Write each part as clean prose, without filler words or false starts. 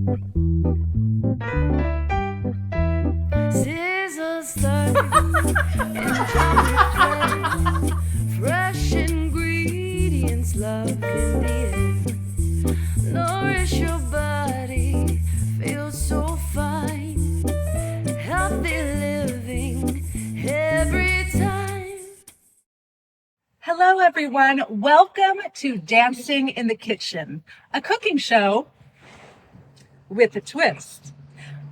Sizzle start and fresh ingredients, love in the air. Nourish your body, feel so fine. Healthy living every time. Hello, everyone. Welcome to Dancing in the Kitchen, a cooking show with a twist.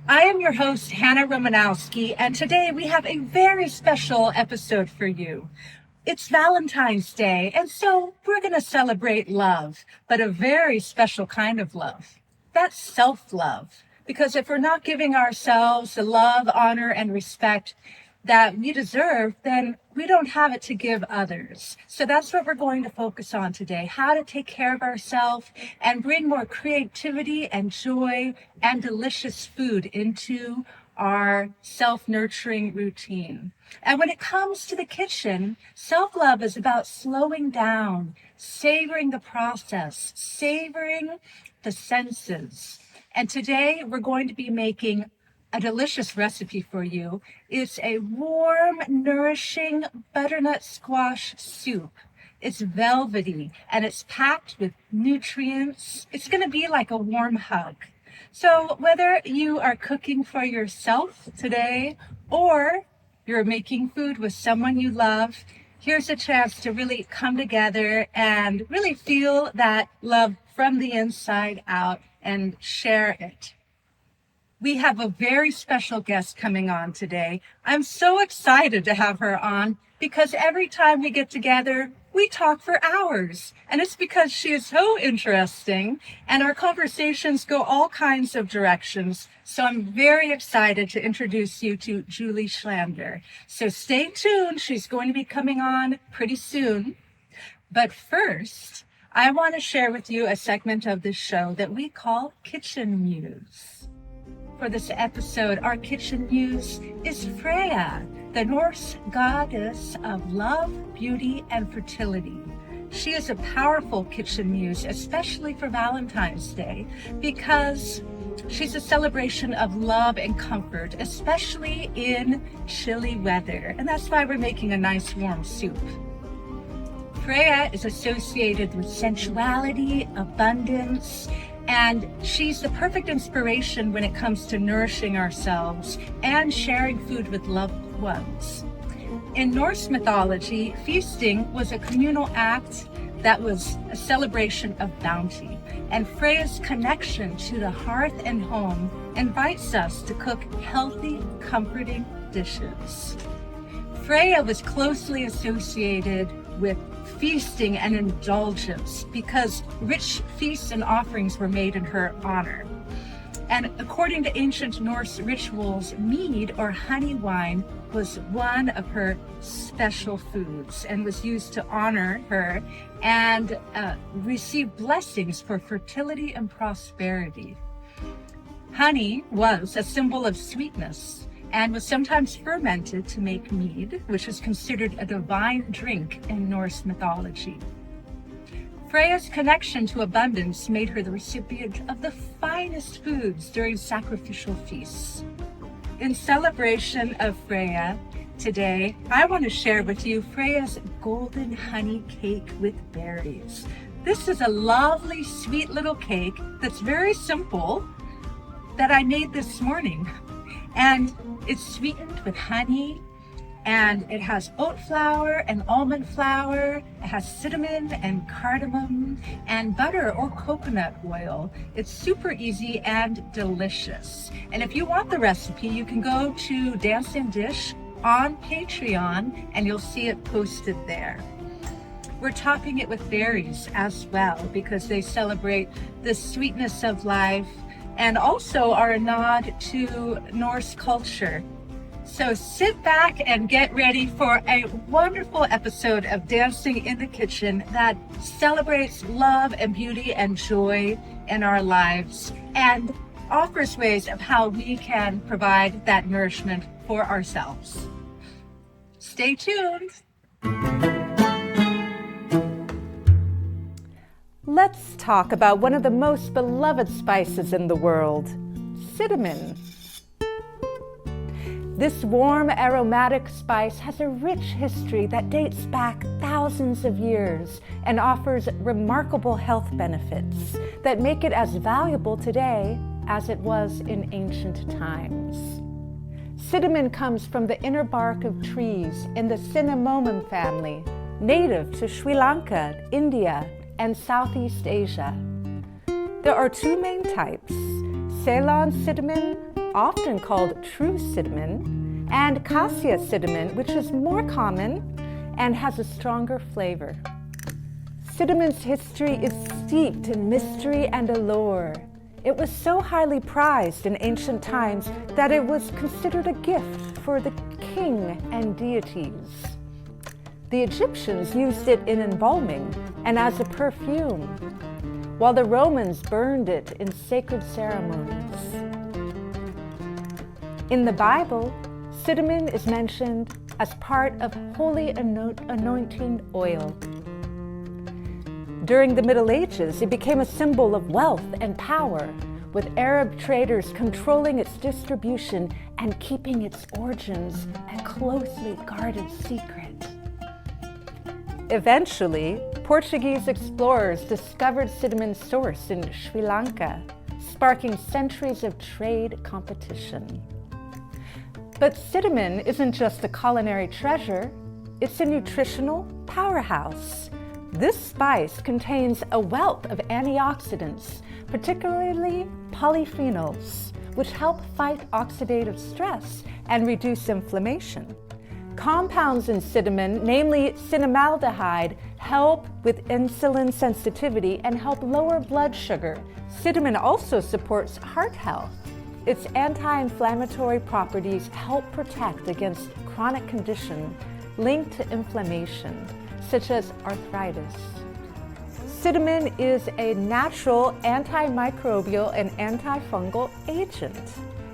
I am your host, Hannah Romanowski, and today we have a very special episode for you. It's Valentine's Day, and so we're going to celebrate love, but a very special kind of love. That's self-love. Because if we're not giving ourselves the love, honor, and respect that we deserve, then we don't have it to give others. So that's what we're going to focus on today, how to take care of ourselves and bring more creativity and joy and delicious food into our self-nurturing routine. And when it comes to the kitchen, self-love is about slowing down, savoring the process, savoring the senses. And today we're going to be making a delicious recipe for you. It's a warm, nourishing butternut squash soup. It's velvety and it's packed with nutrients. It's going to be like a warm hug. So whether you are cooking for yourself today or you're making food with someone you love, here's a chance to really come together and really feel that love from the inside out and share it. We have a very special guest coming on today. I'm so excited to have her on because every time we get together, we talk for hours. And it's because she is so interesting and our conversations go all kinds of directions. So I'm very excited to introduce you to Julie Schlander. So stay tuned. She's going to be coming on pretty soon. But first, I want to share with you a segment of this show that we call Kitchen Muse. For this episode, our kitchen muse is Freya, the Norse goddess of love, beauty, and fertility. She is a powerful kitchen muse, especially for Valentine's Day, because she's a celebration of love and comfort, especially in chilly weather. And that's why we're making a nice warm soup. Freya is associated with sensuality, abundance, and she's the perfect inspiration when it comes to nourishing ourselves and sharing food with loved ones. In Norse mythology, feasting was a communal act that was a celebration of bounty. And Freya's connection to the hearth and home invites us to cook healthy, comforting dishes. Freya was closely associated with feasting and indulgence because rich feasts and offerings were made in her honor. And according to ancient Norse rituals, mead or honey wine was one of her special foods and was used to honor her and receive blessings for fertility and prosperity. Honey was a symbol of sweetness and was sometimes fermented to make mead, which is considered a divine drink in Norse mythology. Freya's connection to abundance made her the recipient of the finest foods during sacrificial feasts. In celebration of Freya, today I want to share with you Freya's golden honey cake with berries. This is a lovely, sweet little cake that's very simple that I made this morning. And it's sweetened with honey, and it has oat flour and almond flour. It has cinnamon and cardamom and butter or coconut oil. It's super easy and delicious. And if you want the recipe, you can go to Dance and Dish on Patreon and you'll see it posted there. We're topping it with berries as well because they celebrate the sweetness of life and also are a nod to Norse culture. So sit back and get ready for a wonderful episode of Dancing in the Kitchen that celebrates love and beauty and joy in our lives and offers ways of how we can provide that nourishment for ourselves. Stay tuned. Let's talk about one of the most beloved spices in the world, cinnamon. This warm, aromatic spice has a rich history that dates back thousands of years and offers remarkable health benefits that make it as valuable today as it was in ancient times. Cinnamon comes from the inner bark of trees in the Cinnamomum family, native to Sri Lanka, India, and Southeast Asia. There are two main types, Ceylon cinnamon, often called true cinnamon, and cassia cinnamon, which is more common and has a stronger flavor. Cinnamon's history is steeped in mystery and allure. It was so highly prized in ancient times that it was considered a gift for the king and deities. The Egyptians used it in embalming and as a perfume, while the Romans burned it in sacred ceremonies. In the Bible, cinnamon is mentioned as part of holy anointing oil. During the Middle Ages, it became a symbol of wealth and power, with Arab traders controlling its distribution and keeping its origins a closely guarded secret. Eventually, Portuguese explorers discovered cinnamon's source in Sri Lanka, sparking centuries of trade competition. But cinnamon isn't just a culinary treasure, it's a nutritional powerhouse. This spice contains a wealth of antioxidants, particularly polyphenols, which help fight oxidative stress and reduce inflammation. Compounds in cinnamon, namely cinnamaldehyde, help with insulin sensitivity and help lower blood sugar. Cinnamon also supports heart health. Its anti-inflammatory properties help protect against chronic conditions linked to inflammation, such as arthritis. Cinnamon is a natural antimicrobial and antifungal agent.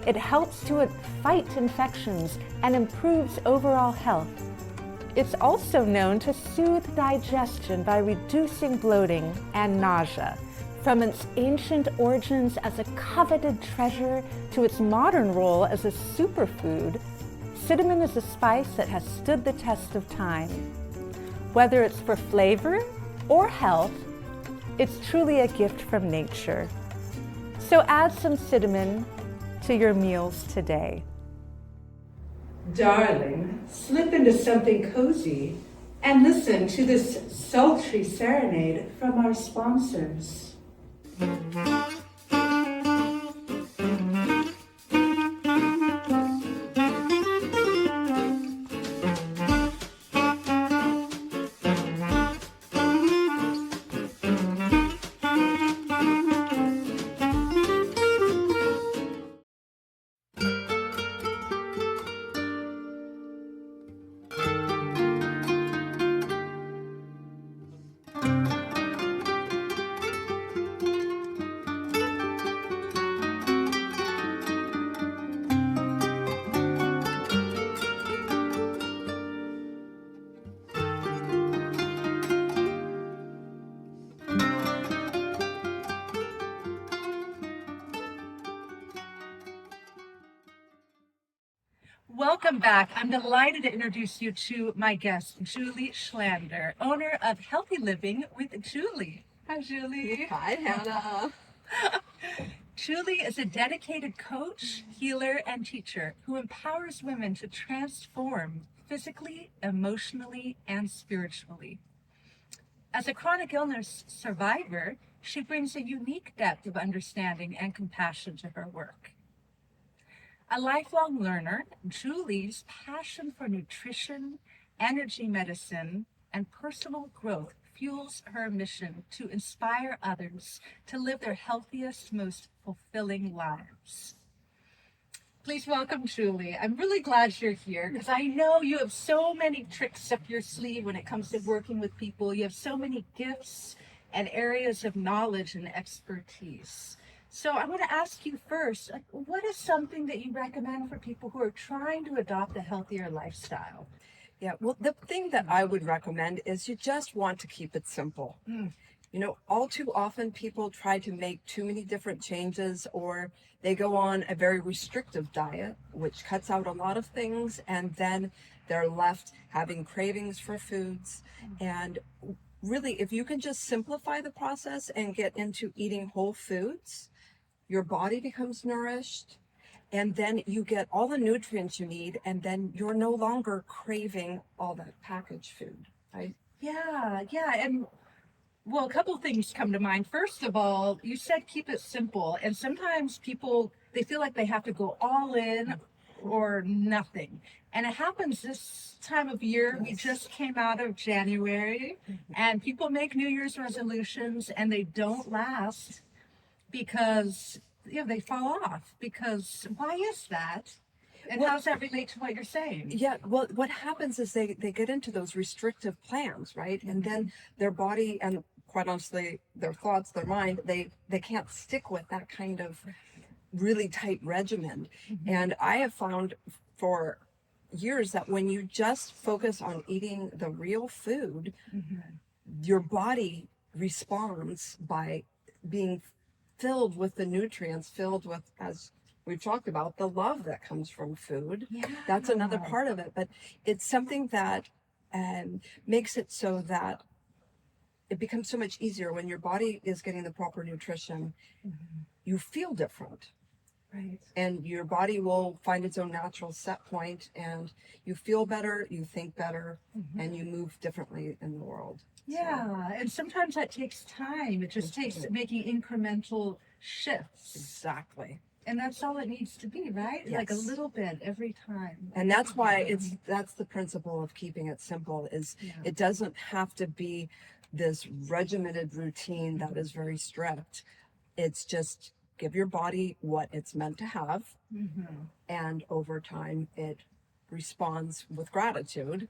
It helps to fight infections and improves overall health. It's also known to soothe digestion by reducing bloating and nausea. From its ancient origins as a coveted treasure to its modern role as a superfood, cinnamon is a spice that has stood the test of time. Whether it's for flavor or health, it's truly a gift from nature. So add some cinnamon to your meals today. Darling, slip into something cozy and listen to this sultry serenade from our sponsors. Welcome back. I'm delighted to introduce you to my guest, Julie Schlander, owner of Healthy Living with Julie. Hi, Julie. Hi, Hannah. Julie is a dedicated coach, healer, and teacher who empowers women to transform physically, emotionally, and spiritually. As a chronic illness survivor, she brings a unique depth of understanding and compassion to her work. A lifelong learner, Julie's passion for nutrition, energy medicine, and personal growth fuels her mission to inspire others to live their healthiest, most fulfilling lives. Please welcome Julie. I'm really glad you're here because I know you have so many tricks up your sleeve when it comes to working with people. You have so many gifts and areas of knowledge and expertise. So I'm going to ask you first, what is something that you recommend for people who are trying to adopt a healthier lifestyle? Yeah, well, the thing that I would recommend is you just want to keep it simple. You know, all too often people try to make too many different changes, or they go on a very restrictive diet, which cuts out a lot of things, and then they're left having cravings for foods. And really, if you can just simplify the process and get into eating whole foods, your body becomes nourished, and then you get all the nutrients you need, and then you're no longer craving all that packaged food, right? Yeah, yeah. And well, a couple of things come to mind. First of all, you said keep it simple. And sometimes people, they feel like they have to go all in or nothing. And it happens this time of year. We just came out of January and people make New Year's resolutions and they don't last because, they fall off. Because why is that? And how does that relate to what you're saying? Yeah, well, what happens is they get into those restrictive plans, right? And then their body and quite honestly, their thoughts, their mind, they can't stick with that kind of really tight regimen. And I have found for years that when you just focus on eating the real food, your body responds by being filled with the nutrients, filled with, as we've talked about, the love that comes from food. Yeah. That's another part of it. But it's something that makes it so that it becomes so much easier when your body is getting the proper nutrition. You feel different. Right. And your body will find its own natural set point, and you feel better, you think better, and you move differently in the world. Yeah, and sometimes that takes time. It just takes making incremental shifts. Exactly. And that's all it needs to be, right? Yes. Like a little bit every time. And that's why that's the principle of keeping it simple is it doesn't have to be this regimented routine that is very strict. It's just give your body what it's meant to have. And over time it responds with gratitude.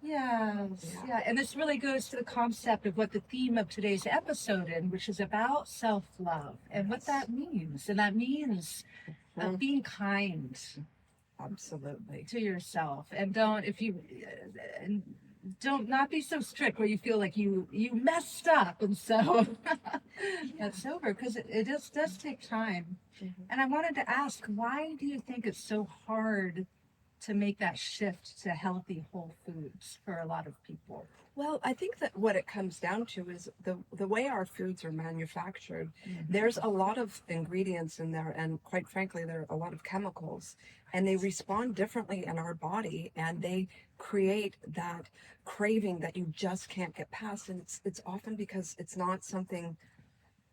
Yes, yeah. And this really goes to the concept of what the theme of today's episode is, which is about self-love and what that means. And that means being kind Absolutely. to yourself. And don't not be so strict where you feel like you messed up and so that's over, because it just does take time. And I wanted to ask, why do you think it's so hard to make that shift to healthy whole foods for a lot of people? Well, I think that what it comes down to is the way our foods are manufactured. There's a lot of ingredients in there, and quite frankly, there are a lot of chemicals, and they respond differently in our body, and they create that craving that you just can't get past. And it's often because it's not something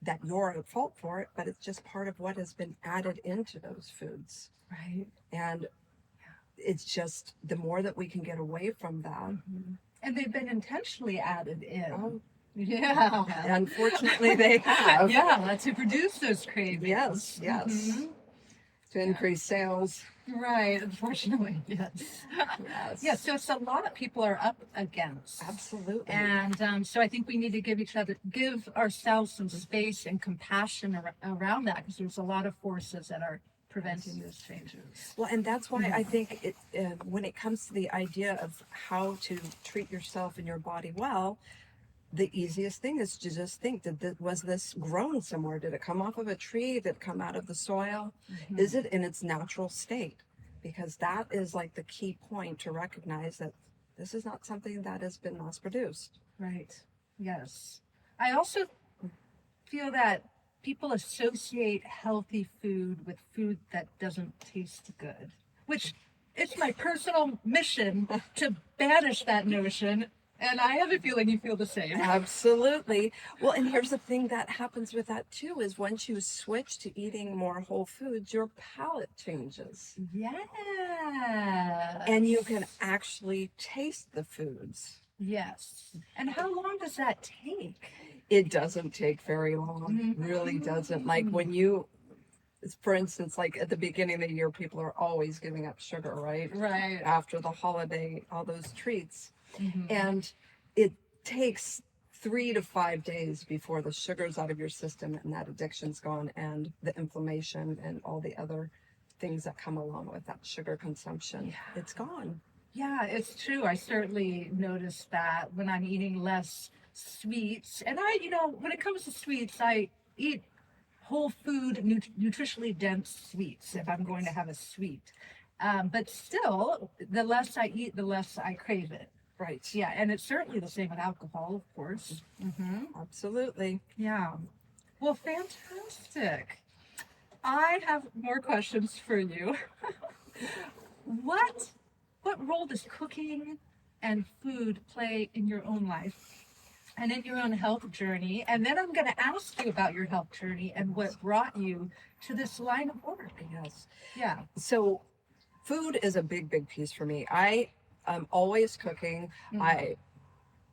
that you're at fault for it, but it's just part of what has been added into those foods. Right. And it's just the more that we can get away from that. And they've been intentionally added in. Oh, yeah. unfortunately, they have. Yeah, to produce those cravings. Yes, yes. To increase sales. Right, unfortunately, yes. Yes. Yeah, so it's a lot that people are up against. Absolutely. And so I think we need to give ourselves some space and compassion around that, because there's a lot of forces that are preventing those changes. Well, and that's why I think when it comes to the idea of how to treat yourself and your body well, the easiest thing is to just think, was this grown somewhere? Did it come off of a tree? Did it come out of the soil? Is it in its natural state? Because that is like the key point to recognize that this is not something that has been mass produced. Right. Yes. I also feel that people associate healthy food with food that doesn't taste good, which it's my personal mission to banish that notion. And I have a feeling you feel the same. Absolutely. Well, and here's the thing that happens with that too, is once you switch to eating more whole foods, your palate changes. Yeah. And you can actually taste the foods. Yes. And how long does that take? It doesn't take very long. Really doesn't. Like when you, for instance, like at the beginning of the year, people are always giving up sugar, right? Right. After the holiday, all those treats. And it takes 3 to 5 days before the sugar's out of your system and that addiction's gone, and the inflammation and all the other things that come along with that sugar consumption. It's gone. Yeah, it's true. I certainly noticed that when I'm eating less sweets. And I, when it comes to sweets, I eat whole food, nutritionally dense sweets if I'm going to have a sweet. But still, the less I eat, the less I crave it. Right. Yeah, and it's certainly the same with alcohol, of course. Absolutely. Yeah. Well, fantastic. I have more questions for you. What role does cooking and food play in your own life and in your own health journey? And then I'm going to ask you about your health journey and what brought you to this line of work. Yes. Yeah. So food is a big piece for me. I am always cooking.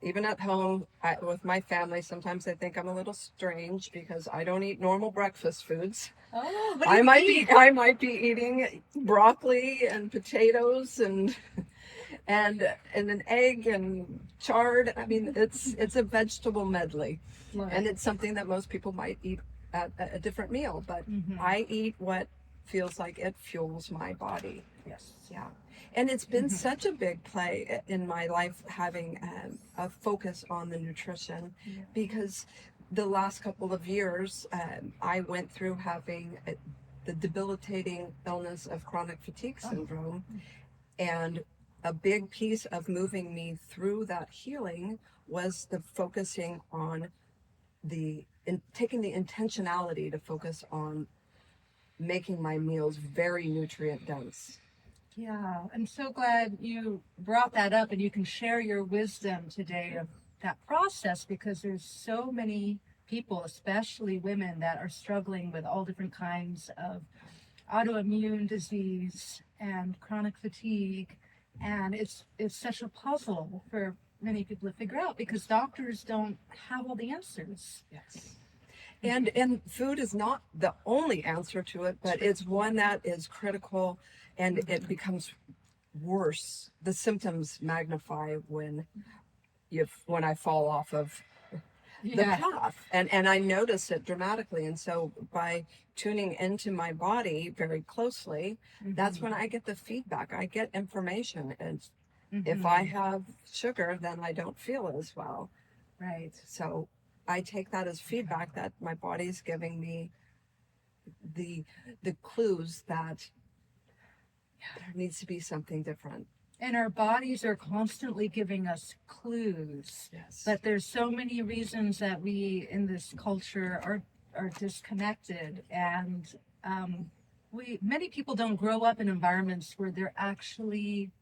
Even at home with my family, sometimes I think I'm a little strange because I don't eat normal breakfast foods. Oh, what do you eat? I might be eating broccoli and potatoes and an egg and chard. I mean, it's a vegetable medley, Right. and it's something that most people might eat at a different meal. But I eat what feels like it fuels my body. Yes. Yeah. And it's been such a big play in my life having a focus on the nutrition because the last couple of years I went through having the debilitating illness of chronic fatigue syndrome. And a big piece of moving me through that healing was the focusing on taking the intentionality to focus on making my meals very nutrient dense. Yeah, I'm so glad you brought that up and you can share your wisdom today of that process because there's so many people, especially women, that are struggling with all different kinds of autoimmune disease and chronic fatigue. And it's such a puzzle for many people to figure out because doctors don't have all the answers. Yes. And food is not the only answer to it, but it's one that is critical, and it becomes worse. The symptoms magnify when I fall off of the path, and I notice it dramatically. And so by tuning into my body very closely, that's when I get the feedback. I get information, and if I have sugar, then I don't feel as well. Right. So I take that as feedback that my body's giving me the clues that there needs to be something different. And our bodies are constantly giving us clues. Yes. But there's so many reasons that we in this culture are disconnected, and many people don't grow up in environments where they're actually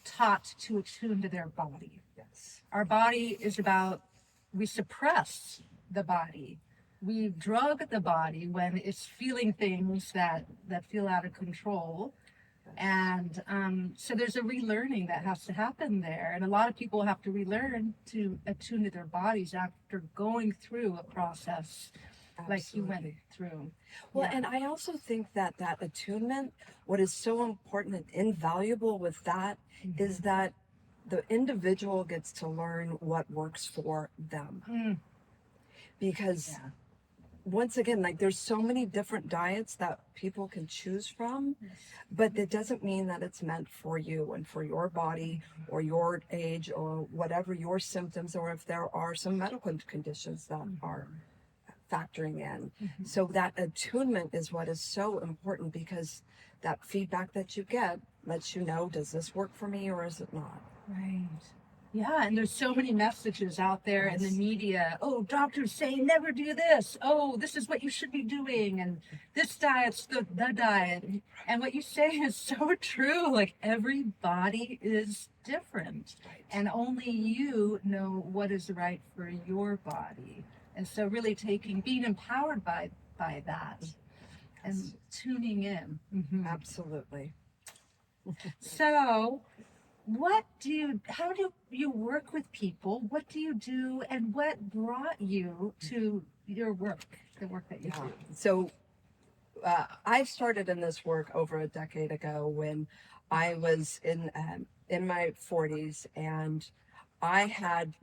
taught to attune to their body. Yes. Our body is we suppress the body. We drug the body when it's feeling things that feel out of control. And so there's a relearning that has to happen there. And a lot of people have to relearn to attune to their bodies after going through a process like you went through. Well, and I also think that attunement, what is so important and invaluable with that is that the individual gets to learn what works for them. Because once again, like there's so many different diets that people can choose from, but it doesn't mean that it's meant for you and for your body or your age or whatever your symptoms, or if there are some medical conditions that are factoring in. So that attunement is what is so important, because that feedback that you get lets you know, does this work for me or is it not? Right. Yeah, and there's so many messages out there in the media. Oh, doctors say never do this. Oh, this is what you should be doing, and this diet's the diet. And what you say is so true. Like every body is different, and only you know what is right for your body. And so really being empowered by that and tuning in. Absolutely. So how do you work with people? What do you do, and what brought you to your work, the work that you do? So I started in this work over a decade ago when I was in my 40s, and I had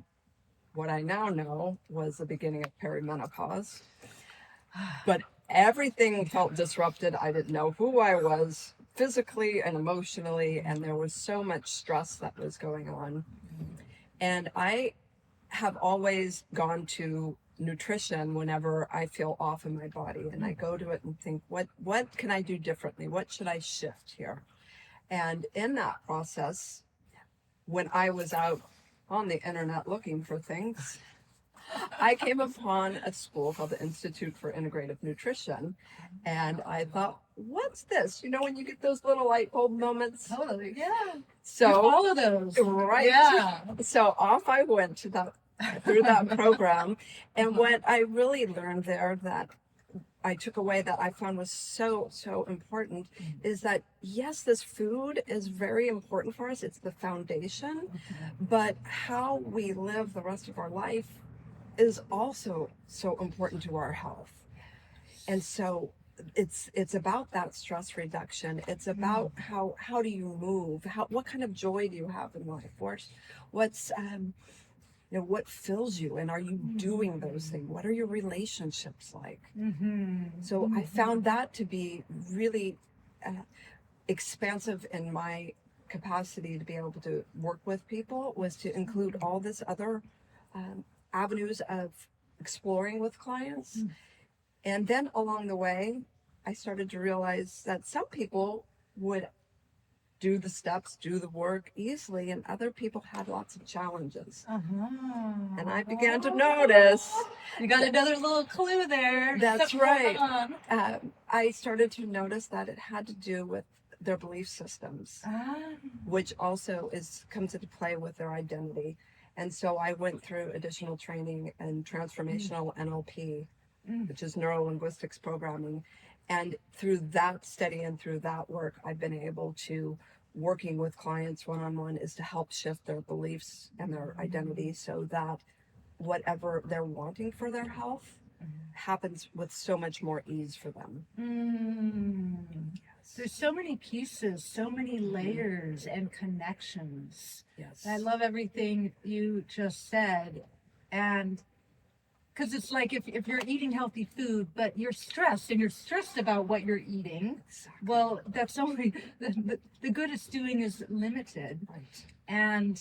what I now know was the beginning of perimenopause. But everything felt disrupted. I didn't know who I was physically and emotionally, and there was so much stress that was going on. And I have always gone to nutrition whenever I feel off in my body, and I go to it and think, what can I do differently? What should I shift here? And in that process, when I was out on the internet looking for things, I came upon a school called the Institute for Integrative Nutrition, and I thought, what's this? You know, when you get those little light bulb moments. Totally. Yeah. So all of those. right. Yeah. So off I went to that through that program, and what I really learned there that I took away that I found was so important is that yes, this food is very important for us. It's the foundation, but how we live the rest of our life is also so important to our health. And so it's about that stress reduction. It's about how do you move? What kind of joy do you have in life? What's you know, what fills you, and are you doing those things? What are your relationships like? So I found that to be really expansive in my capacity to be able to work with people, was to include all this other avenues of exploring with clients. And then along the way, I started to realize that some people would do the steps, do the work easily, and other people had lots of challenges. And I began to notice. You got another little clue there. That's So right. hold on. I started to notice that it had to do with their belief systems, which also comes into play with their identity. And so I went through additional training in transformational NLP, which is neuro linguistics programming. And through that study and through that work, I've been able to, working with clients one-on-one, is to help shift their beliefs and their identity so that whatever they're wanting for their health happens with so much more ease for them. There's so many pieces, so many layers and connections. Yes. I love everything you just said. And because it's like if you're eating healthy food, but you're stressed and you're stressed about what you're eating, well, that's only the good it's doing is limited. Right. And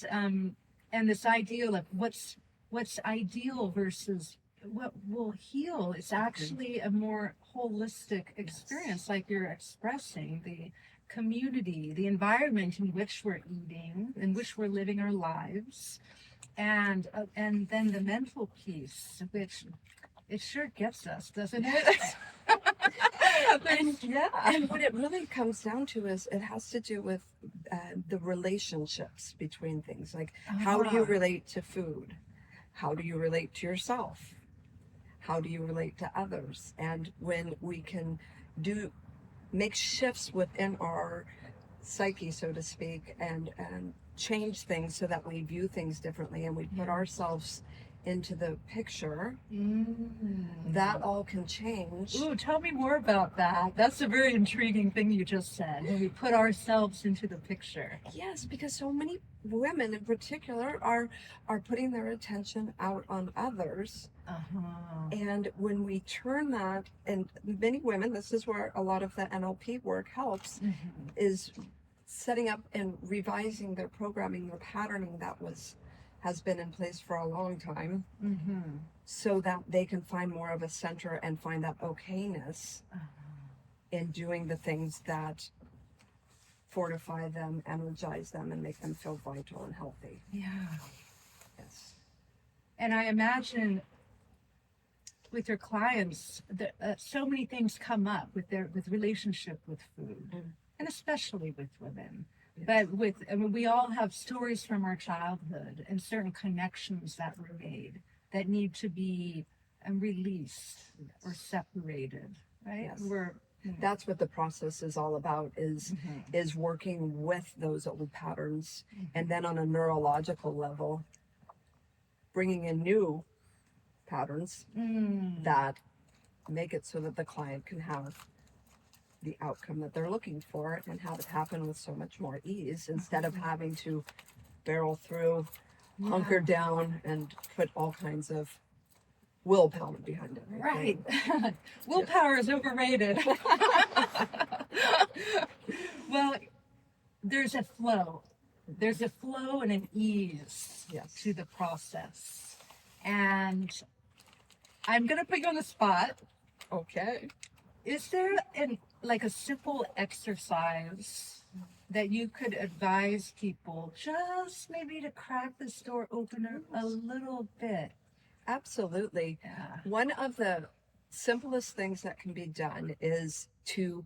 this ideal of what's ideal versus what will heal is actually a more holistic experience, like you're expressing the community, the environment in which we're eating, in which we're living our lives. And then the mental piece, which it sure gets us, doesn't it? And what it really comes down to is it has to do with the relationships between things. Like, how do you relate to food? How do you relate to yourself? How do you relate to others? And when we can make shifts within our psyche, so to speak, and change things so that we view things differently and we put ourselves into the picture, that all can change. Ooh, tell me more about that. That's a very intriguing thing you just said, when we put ourselves into the picture. Yes, because so many women in particular are putting their attention out on others. And when we turn that, and many women, this is where a lot of the NLP work helps, is setting up and revising their programming, their patterning that has been in place for a long time, so that they can find more of a center and find that okayness in doing the things that fortify them, energize them, and make them feel vital and healthy. Yeah. Yes. And I imagine with your clients, so many things come up with relationship with food, and especially with women. But we all have stories from our childhood and certain connections that were made that need to be released or separated, right? Yes. That's what the process is all about, is working with those old patterns, and then on a neurological level, bringing in new patterns that make it so that the client can have the outcome that they're looking for and have it happen with so much more ease, instead of having to barrel through, hunker down, and put all kinds of willpower behind it. Right. Willpower is overrated. Well, there's a flow and an ease to the process. And I'm gonna put you on the spot. Okay. Is there like a simple exercise that you could advise people just maybe to crack this door opener a little bit? Absolutely. Yeah. One of the simplest things that can be done is to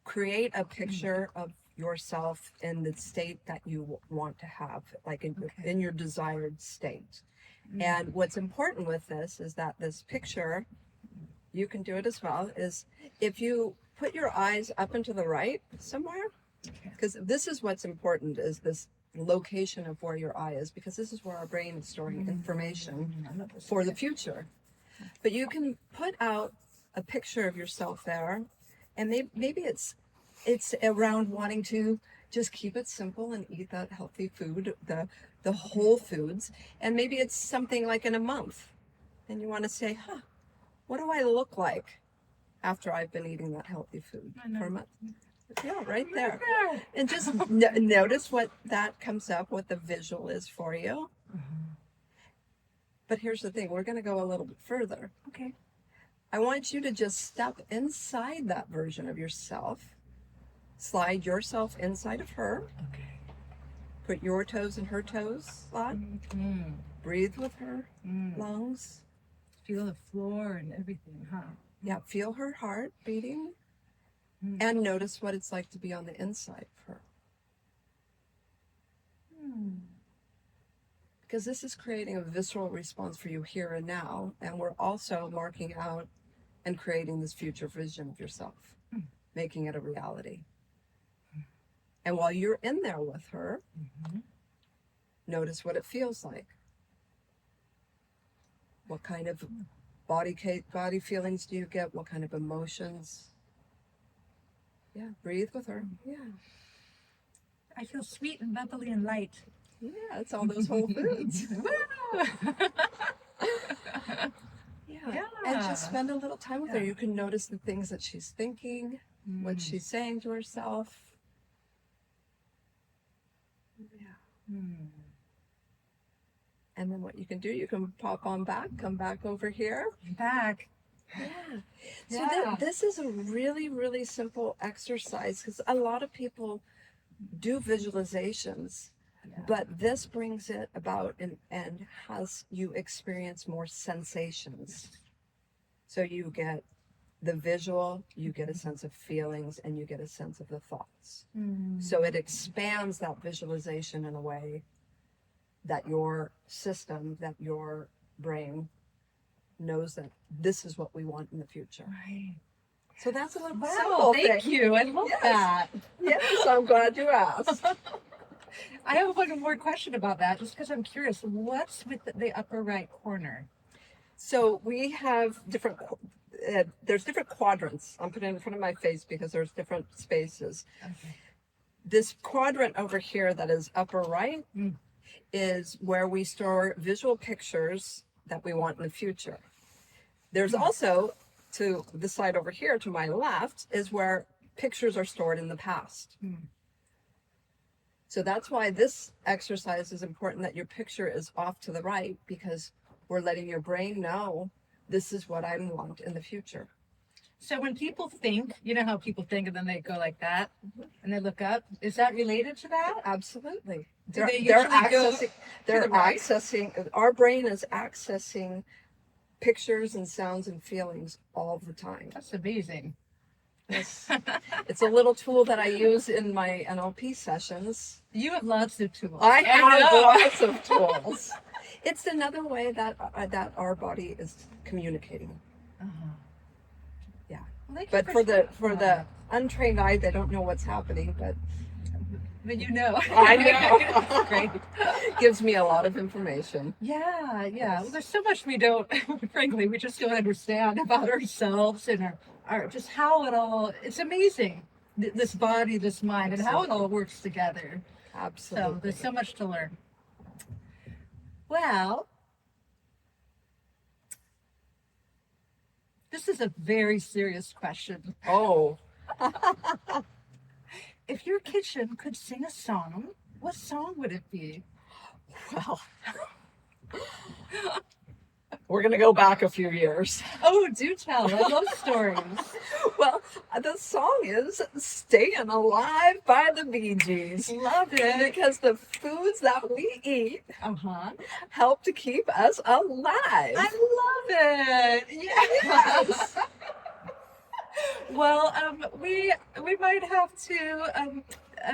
create a picture of yourself in the state that you want to have, like in your desired state. And what's important with this is that this picture, you can do it as well, is if you put your eyes up and to the right somewhere, because this is what's important, is this location of where your eye is, because this is where our brain is storing information for the future. But you can put out a picture of yourself there, and maybe it's around wanting to just keep it simple and eat that healthy food, the whole foods, and maybe it's something like in a month, and you want to say, what do I look like after I've been eating that healthy food for a month? Yeah, right there. And just notice what that comes up, what the visual is for you. But here's the thing, we're going to go a little bit further. Okay. I want you to just step inside that version of yourself, slide yourself inside of her, Okay. put your toes in her toes slot, breathe with her lungs. Feel the floor and everything, huh? Yeah, feel her heart beating, and notice what it's like to be on the inside of her. Because this is creating a visceral response for you here and now, and we're also marking out and creating this future vision of yourself, making it a reality. And while you're in there with her, notice what it feels like. What kind of body feelings do you get? What kind of emotions? Yeah, breathe with her. Yeah. I feel sweet and bubbly and light. Yeah, it's all those whole foods. Yeah. And just spend a little time with her. You can notice the things that she's thinking, what she's saying to herself. Yeah. And then what you can do, you can pop on back, come back over here. Back. Yeah. So this is a really, really simple exercise, because a lot of people do visualizations, but this brings it about and has you experience more sensations. So you get the visual, you get a sense of feelings, and you get a sense of the thoughts. So it expands that visualization in a way that your system, that your brain knows that this is what we want in the future. Right. So that's a little Wow, simple thank thing. you. I love that. Yes, I'm glad you asked. I have one more question about that, just because I'm curious. What's with the upper right corner? So we have different, there's different quadrants. I'm putting it in front of my face because there's different spaces. Okay. This quadrant over here that is upper right is where we store visual pictures that we want in the future. There's also, to the side over here to my left, is where pictures are stored in the past. So that's why this exercise is important, that your picture is off to the right, because we're letting your brain know this is what I want in the future. So when people think, you know how people think and then they go like that and they look up, is that related to that? Absolutely. Do they They're usually go accessing, to the right? our brain is accessing pictures and sounds and feelings all the time. That's amazing. It's a little tool that I use in my NLP sessions. You have lots of tools. I have know. lots of tools. It's another way that our body is communicating. Yeah. Well, thank you But for the sharing. untrained eye, they don't know what's happening, but you know. I know. It's great. Gives me a lot of information. Yeah. Well, there's so much we don't, frankly, we just don't understand about ourselves and our just how it all, it's amazing. This body, this mind, and how it all works together. Absolutely. So there's so much to learn. Well, this is a very serious question. Oh, If your kitchen could sing a song, what song would it be? well. We're going to go back a few years. Oh, do tell. I love stories. Well, the song is Staying Alive by the Bee Gees. Love it. Because the foods that we eat Uh-huh. help to keep us alive. I love it. Yes. Well, we might have to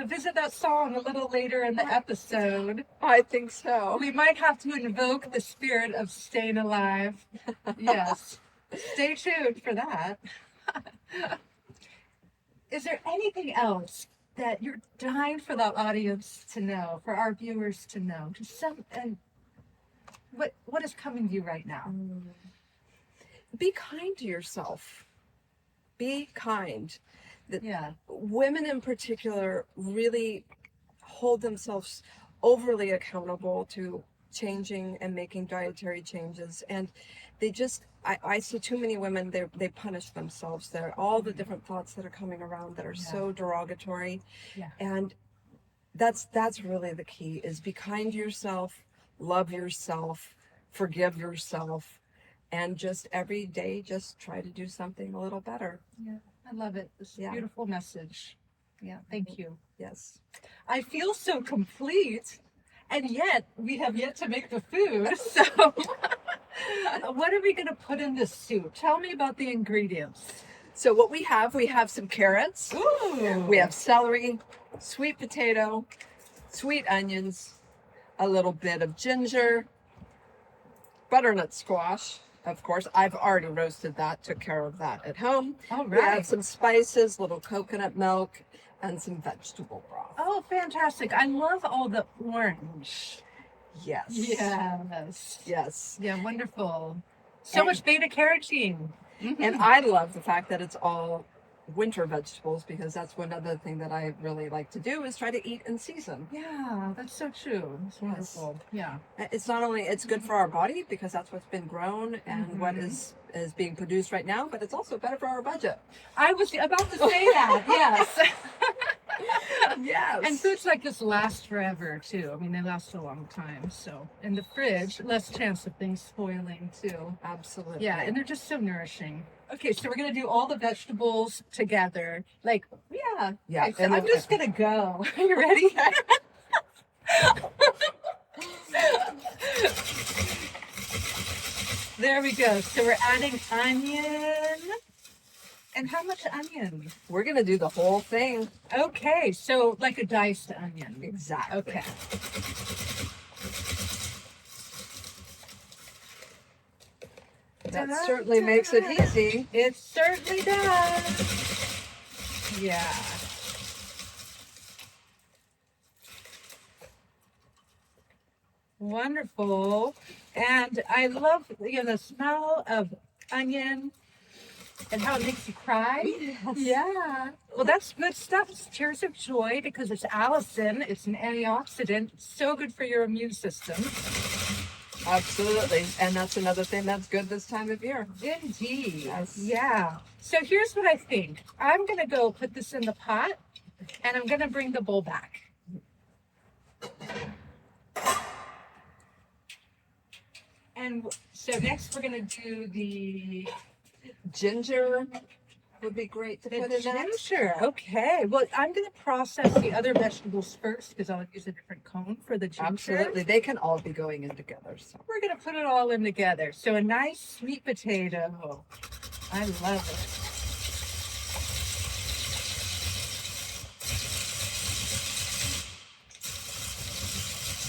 visit that song a little later in the episode. I think so. We might have to invoke the spirit of staying alive. Yes. Stay tuned for that. Is there anything else that you're dying for the audience to know, for our viewers to know? Just some, and what is coming to you right now? Be kind to yourself. Be kind. Yeah. Women in particular really hold themselves overly accountable to changing and making dietary changes, and they just I see too many women, they punish themselves. There are all the different thoughts that are coming around that are so derogatory. Yeah. And that's really the key, is be kind to yourself, love yourself, forgive yourself, and just every day just try to do something a little better. Yeah. I love it. It's a beautiful message. Yeah. Thank you. Yes. I feel so complete, and yet we have yet to make the food. So what are we going to put in this soup? Tell me about the ingredients. So what we have some carrots. Ooh. We have celery, sweet potato, sweet onions, a little bit of ginger, butternut squash. Of course, I've already roasted that, took care of that at home. All We have right. some spices, little coconut milk, and some vegetable broth. Oh, fantastic. I love all the orange. Yes. Yes. Yes. Yeah, wonderful. So And- much beta carotene. And I love the fact that it's all winter vegetables, because that's one other thing that I really like to do, is try to eat in season. Yeah, that's so true. It's wonderful. Yeah. It's not only, it's good for our body because that's what's been grown and what is being produced right now, but it's also better for our budget. I was about to say that. Yes. Yes. And foods like this last forever too. I mean, they last a long time. So in the fridge, less chance of things spoiling too. Absolutely. Yeah, and they're just so nourishing. Okay, so we're gonna do all the vegetables together. Like, yeah. Yeah, Okay, so and I'm then- just gonna go. Are you ready? There we go. So we're adding onion. And how much onion? We're going to do the whole thing. Okay, so like a diced onion. Exactly. Okay. That certainly makes it easy. It certainly does. Yeah. Wonderful. And I love the smell of onion and how it makes you cry. Yes. Yeah. Well, that's good stuff. It's Tears of Joy because it's allicin. It's an antioxidant. It's so good for your immune system. Absolutely. And that's another thing that's good this time of year. Indeed. Yes. Yeah. So here's what I think. I'm going to go put this in the pot and I'm going to bring the bowl back. And so next we're going to do the Ginger would be great to put in that. ginger. Okay. Well, I'm going to process the other vegetables first because I'll use a different cone for the ginger. Absolutely. They can all be going in together. So. We're going to put it all in together. So a nice sweet potato. I love it.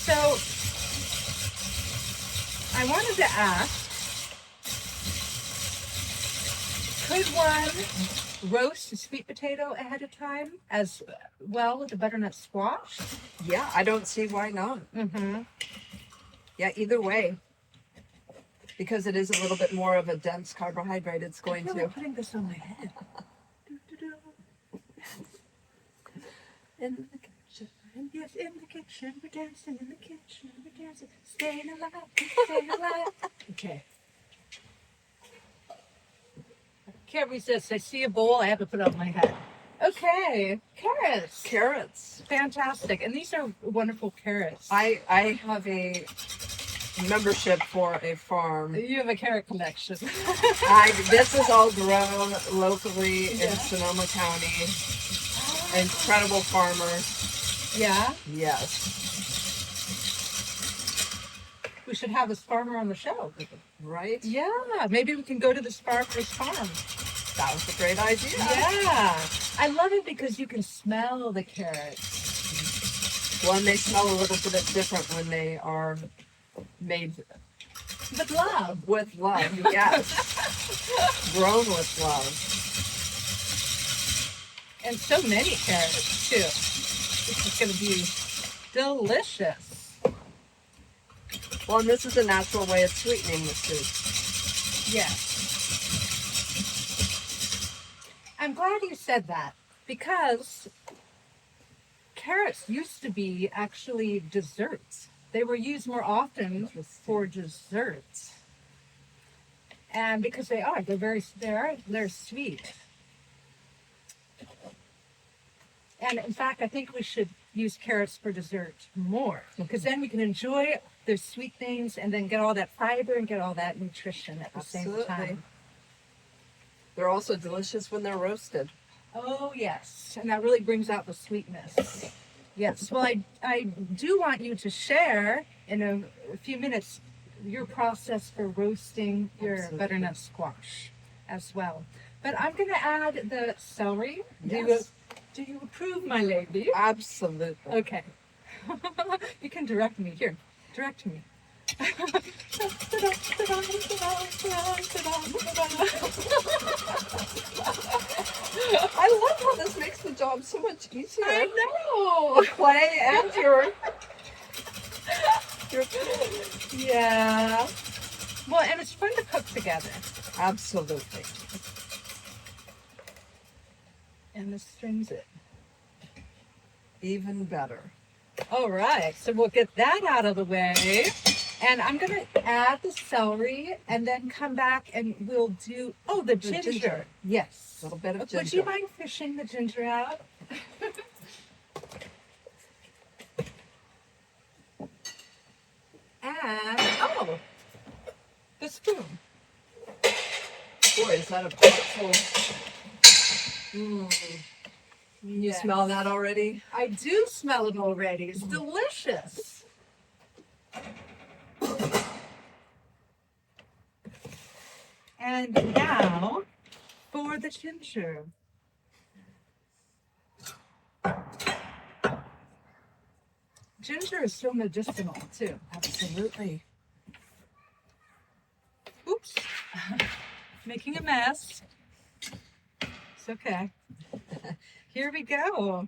So I wanted to ask, could one roast a sweet potato ahead of time as well with the butternut squash? Yeah, I don't see why not. Mm-hmm. Yeah, either way. Because it is a little bit more of a dense carbohydrate, it's I going feel to. like putting this on my head. In the kitchen. Yes, in the kitchen, we're dancing in the kitchen, we're dancing, staying alive, staying alive. Okay. Can't resist. I see a bowl, I have to put it on my head. Okay, carrots. Carrots. Fantastic. And these are wonderful carrots. I have membership for a farm. You have a carrot collection. This is all grown locally in Yeah. Sonoma County. Incredible farmer. Yeah, Yes. we should have this farmer on the show. Right? Yeah, maybe we can go to this farmer's farm. That was a great idea. Yeah, I love it because you can smell the carrots. Well, and they smell a little bit different when they are made With love. with love. Yes. Grown with love. And so many carrots, too. This is going to be delicious. Well, and this is a natural way of sweetening the soup. Yes. I'm glad you said that because carrots used to be actually desserts. They were used more often for desserts. And because they're sweet. And in fact, I think we should use carrots for dessert more because then we can enjoy their sweet things and then get all that fiber and get all that nutrition at the same time. They're also delicious when they're roasted. Oh, yes. And that really brings out the sweetness. Yes. Well, I do want you to share in a few minutes your process for roasting your Absolutely. butternut squash as well. But I'm going to add the celery. Yes. Do you approve, my lady? Absolutely. Okay. You can direct me. Here, direct me. I love how this makes the job so much easier. I know. Clay and your Yeah. Well, and it's fun to cook together. absolutely. And this strings it. Even better. All right, so we'll get that out of the way. And I'm going to add the celery and then come back and we'll do, the ginger. ginger. Yes. A little bit of Would ginger. you mind fishing the ginger out? And, the spoon. Boy, is that a powerful. You Yes. smell that already? I do smell it already. It's delicious. And now for the ginger. Ginger is so medicinal too. Absolutely. Oops. Making a mess. It's okay. Here we go.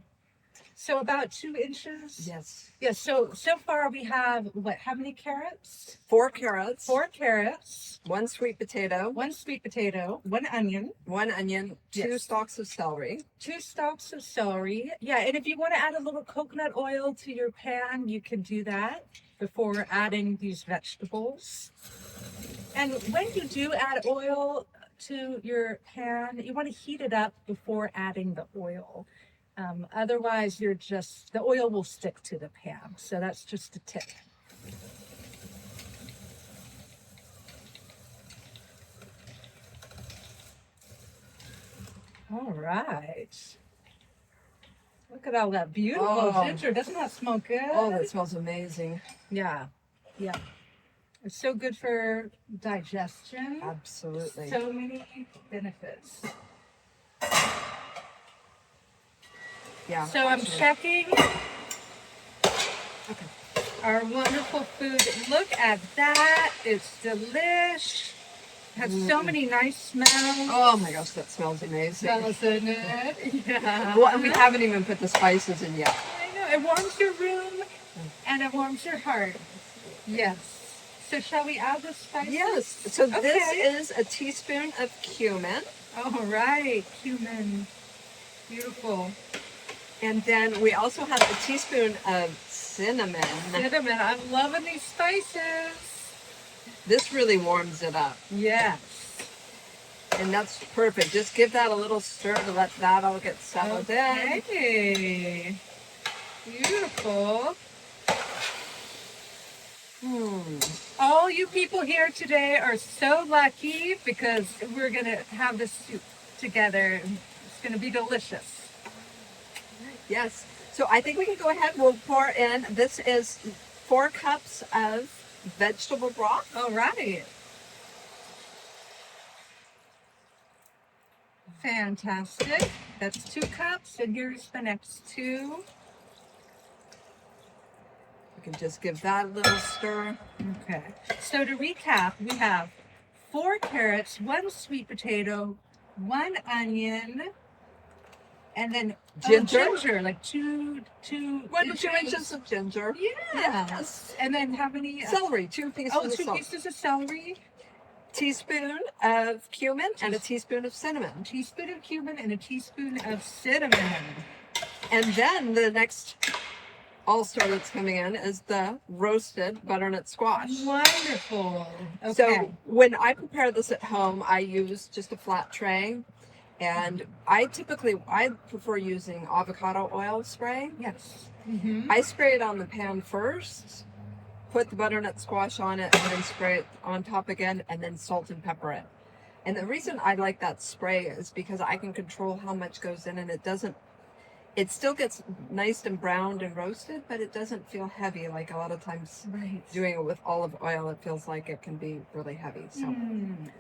So about 2 inches. Yes. Yes. So far we have how many carrots? 4 carrots. 4 carrots, 1 sweet potato. 1 sweet potato, 1 onion, 1 onion. 2 Yes. stalks of celery. 2 stalks of celery. Yeah, and if you want to add a little coconut oil to your pan, you can do that before adding these vegetables. And when you do add oil to your pan, you want to heat it up before adding the oil. Otherwise, the oil will stick to the pan. So that's just a tip. All right. Look at all that beautiful Oh. ginger. Doesn't that smell good? Oh, that smells amazing. Yeah. Yeah. It's so good for digestion. Absolutely. So many benefits. Yeah. So I'm absolutely. checking Okay. our wonderful food. Look at that. It's delish. Has so many nice smells. Oh my gosh, that smells amazing. Doesn't it? Yeah. Well, and we haven't even put the spices in yet. I know. It warms your room and it warms your heart. Yes. So shall we add the spices? Yes. So Okay. this is a teaspoon of cumin. All right. Cumin. Beautiful. And then we also have a teaspoon of cinnamon. Cinnamon. I'm loving these spices. This really warms it up. Yes. And that's perfect. Just give that a little stir to let that all get settled in. Okay. Beautiful. All you people here today are so lucky because we're going to have this soup together. It's going to be delicious. Yes. So I think we can go ahead. We'll pour in. This is 4 cups of vegetable broth. All right. Fantastic. That's 2 cups, and here's the next 2. We can just give that a little stir. Okay. So to recap, we have 4 carrots, 1 sweet potato, 1 onion, and then Ginger. like 2 1 to 2 inches of ginger. Yes. And then how many? Celery, 2 pieces Oh, of 2 salt. pieces of celery, Teaspoon of cumin and a teaspoon of a cinnamon. teaspoon of cumin, and a teaspoon of cinnamon. And then the next all-star that's coming in is the roasted butternut squash. Wonderful. Okay. So when I prepare this at home, I use just a flat tray. And I prefer using avocado oil spray. yes. I spray it on the pan first, put the butternut squash on it, and then spray it on top again, and then salt and pepper it. And the reason I like that spray is because I can control how much goes in, and it still gets nice and browned and roasted, but it doesn't feel heavy like a lot of times Right. doing it with olive oil. It feels like it can be really heavy. So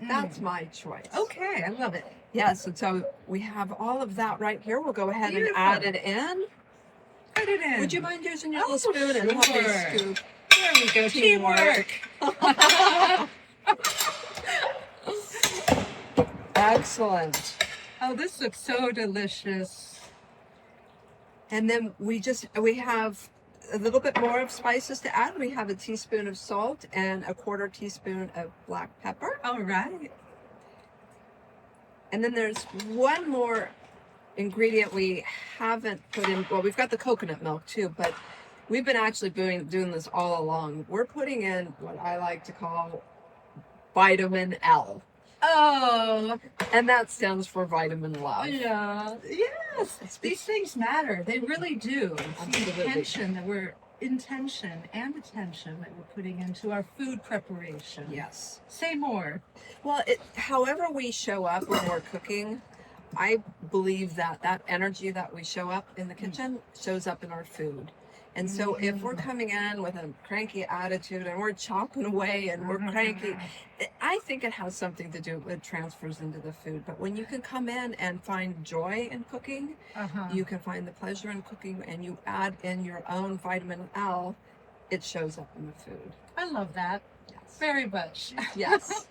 that's my choice. Okay, I love it. Yes, and so we have all of that right here. We'll go ahead and add it in. Put it in. Would you mind using your Oh, little spoon and help me sure. scoop? There we go. Teamwork. Excellent. Oh, this looks so delicious. And then we have a little bit more of spices to add. We have a teaspoon of salt and a 1/4 teaspoon of black pepper. All right. And then there's one more ingredient we haven't put in. Well, we've got the coconut milk too, but we've been actually doing this all along. We're putting in what I like to call vitamin L. Oh, And that stands for vitamin love. yeah. Yes. These things matter. They really do. It's the Absolutely. intention and attention that we're putting into our food preparation. Yes. Say more. Well, however we show up when we're cooking, I believe that energy that we show up in the kitchen shows up in our food. And so if we're coming in with a cranky attitude and we're chopping away and we're cranky, I think it has something to do with transfers into the food. But when you can come in and find joy in cooking, you can find the pleasure in cooking, and you add in your own vitamin L, it shows up in the food. I love that Yes. very much. Yes.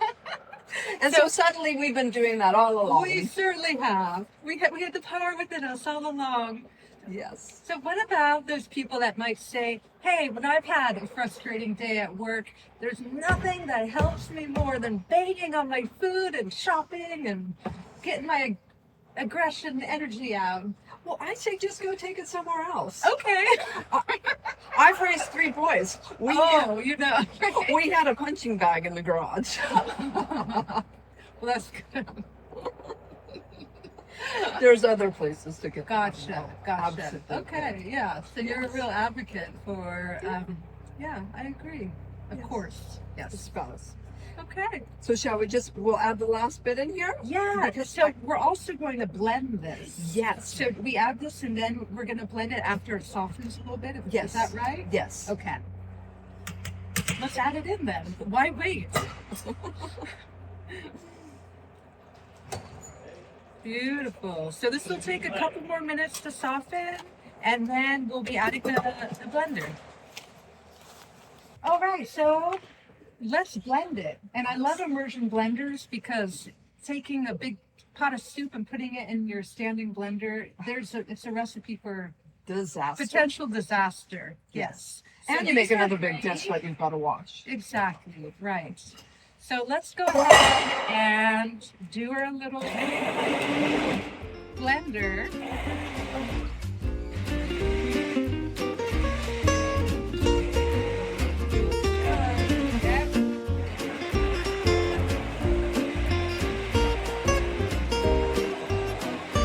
And so suddenly we've been doing that all along. We certainly have. We had the power within us all along. Yes. So what about those people that might say, hey, when I've had a frustrating day at work, there's nothing that helps me more than banging on my food and shopping and getting my aggression energy out. Well, I say just go take it somewhere else. Okay. I've raised 3 boys. We had a punching bag in the garage. Well, that's good. There's other places to get. Gotcha. Absolutely. Okay, yeah. So you're a real advocate for, yeah, I agree. Of course. The Yes. spouse. Okay. So we'll add the last bit in here? Yeah, Because so we're also going to blend this. Yes. So we add this and then we're going to blend it after it softens a little bit. Yes. Is that right? Yes. Okay. Let's add it in then. Why wait? Beautiful. So this will take a couple more minutes to soften, and then we'll be adding the blender. All right, so let's blend it. And I love immersion blenders because taking a big pot of soup and putting it in your standing blender, it's a recipe for Disaster. potential disaster. Yes. And So you make these are another big dish great. that you've got to wash. Exactly, right. So let's go ahead and do our little blender.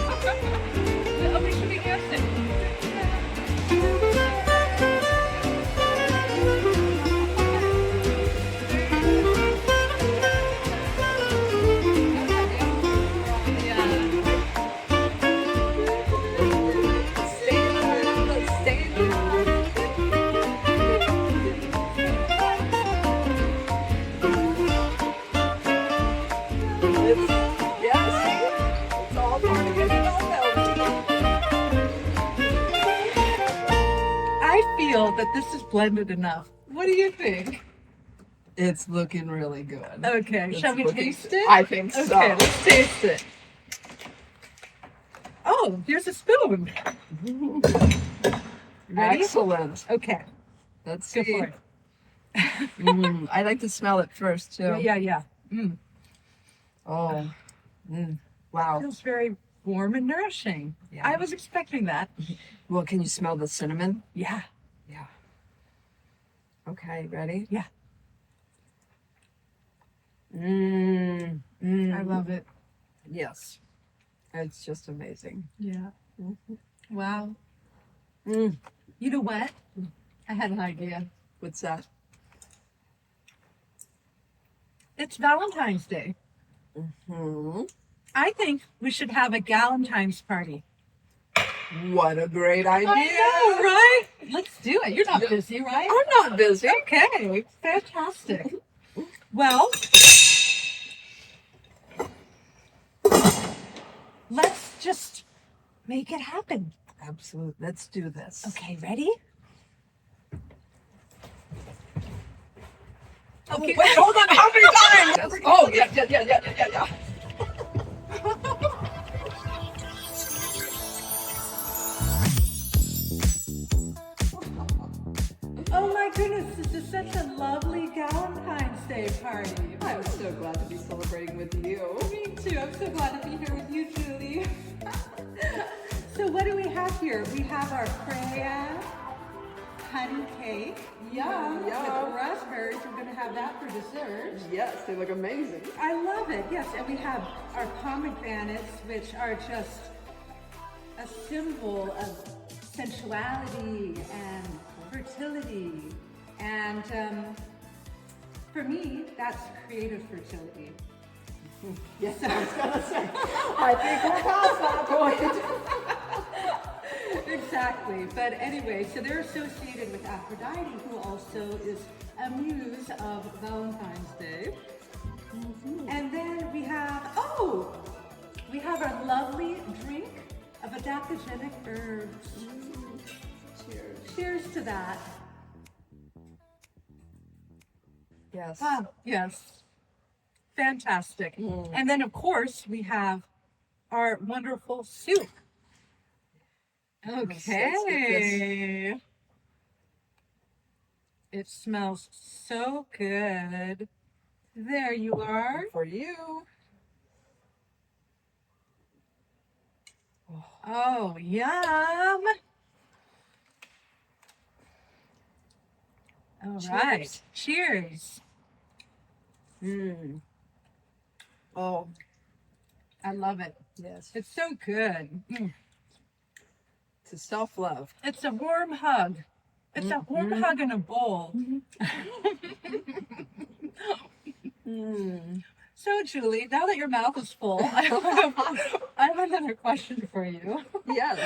Oh, we should be guessing. feel that this is blended enough. What do you think? It's looking really good. Okay, It's shall we looking- taste it? I think so. Okay, let's taste it. Oh, here's a spoon. Ready? Excellent. Okay, Let's go see. for it. I like to smell it first too. Yeah. Oh, wow. Feels very warm and nourishing. Yeah. I was expecting that. Well, can you smell the cinnamon? Yeah. Yeah. Okay, ready? Yeah. I love it. Yes. It's just amazing. Yeah. Wow. Mm. You know what? I had an idea. What's that? It's Valentine's Day. I think we should have a Galentine's party. What a great idea. I know, right? Let's do it. You're not busy, right? I'm not busy. Okay, fantastic. Well, let's just make it happen. Absolutely. Let's do this. Okay, ready? Okay, wait, hold on. How many times? Oh, yeah. Oh my goodness, this is such a lovely Valentine's Day party. I'm so glad to be celebrating with you. Me too. I'm so glad to be here with you, Julie. So what do we have here? We have our Freya honey cake. Yum. Yum. With raspberries. We're going to have that for dessert. Yes, they look amazing. I love it. Yes, and we have our pomegranates, which are just a symbol of sensuality and fertility. And for me, that's creative fertility. Yes, I was gonna say. I think we're past that point. Exactly. But anyway, so they're associated with Aphrodite, who also is a muse of Valentine's Day. And then we have our lovely drink of adaptogenic herbs. Cheers. Cheers to that. Yes. Ah, yes. Fantastic. And then, of course, we have our wonderful soup. let's get Okay. It smells so good. There you are. For you. Oh, yum. All right. Cheers. Oh, I love it. yes. It's so good. To self-love. It's a warm hug. It's a warm hug in a bowl. So, Julie, now that your mouth is full, I have another question for you. Yes.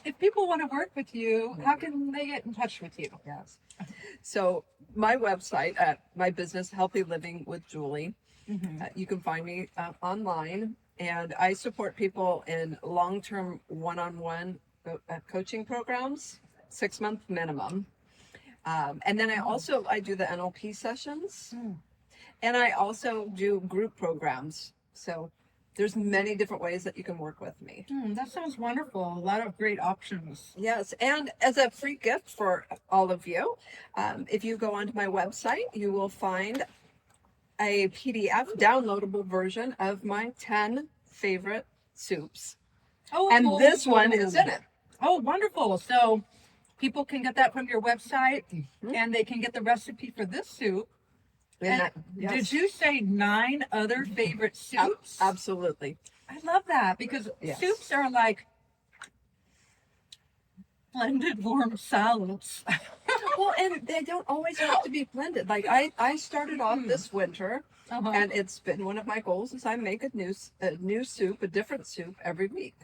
If people want to work with you, how can they get in touch with you? Yes. So my website, my business, Healthy Living with Julie, you can find me online, and I support people in long-term one-on-one coaching programs, 6-month minimum. And then I do the NLP sessions, and I also do group programs. So there's many different ways that you can work with me. That sounds wonderful. A lot of great options. Yes, and as a free gift for all of you, if you go onto my website, you will find a PDF downloadable version of my 10 favorite soups. Oh, And this one is in it. Oh, wonderful. So people can get that from your website, and they can get the recipe for this soup. And yes. did you say 9 other favorite soups? Absolutely. I love that, because Yes. soups are like blended warm salads. Well, and they don't always have to be blended. Like I started off this winter, Uh-huh. and it's been one of my goals is I make a new soup, a different soup every week.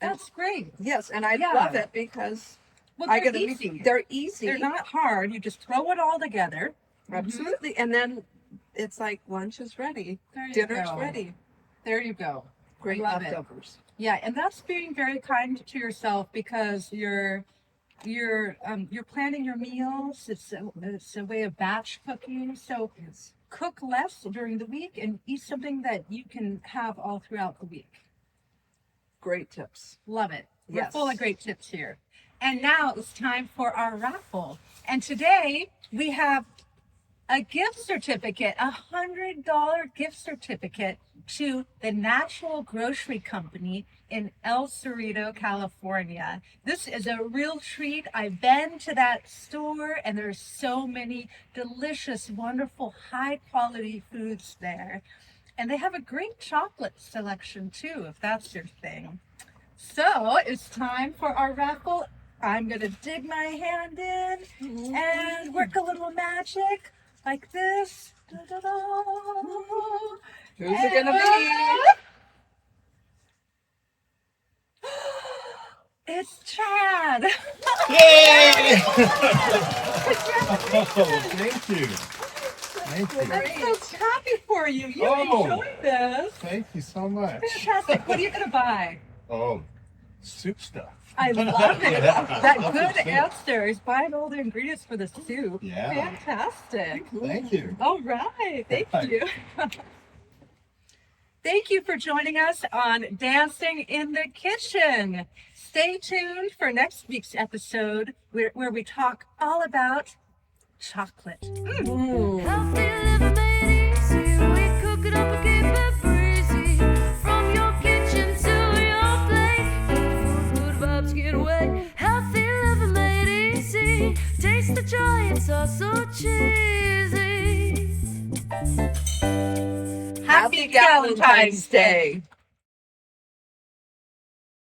That's great. Yes, and I Yeah. love it because Well, I they're get to easy. be, they're easy. They're not hard. You just throw it all together. Absolutely. And then it's like lunch is ready, There you dinner's go. ready. There you go. Great love it. leftovers. Yeah, and that's being very kind to yourself, because you're you're planning your meals. It's a way of batch cooking. So cook less during the week and eat something that you can have all throughout the week. Great tips. Love it. We're Yes. full of great tips here. And now it's time for our raffle. And today we have a gift certificate, $100 gift certificate to the Natural Grocery Company in El Cerrito, California. This is a real treat. I've been to that store and there's so many delicious, wonderful, high quality foods there. And they have a great chocolate selection too, if that's your thing. So it's time for our raffle. I'm gonna dig my hand in and work a little magic like this. Da-da-da. Who's it gonna be? It's Chad. Yay! Thank you. Thank you. I'm so happy for you. You Oh. enjoyed this. Thank you so much. Fantastic. What are you gonna buy? Oh, soup stuff. I love it. Yeah. That Love good the soup. answer is buying all the ingredients for the soup. Yeah. Fantastic. Thank you. All right. Thank Right. you. Thank you for joining us on Dancing in the Kitchen. Stay tuned for next week's episode where we talk all about chocolate. Healthy living made easy. We cook it up and keep it breezy. From your kitchen to your plate, good vibes get away. Healthy living made easy. Taste the joy, it's all so cheesy. Happy Valentine's Day.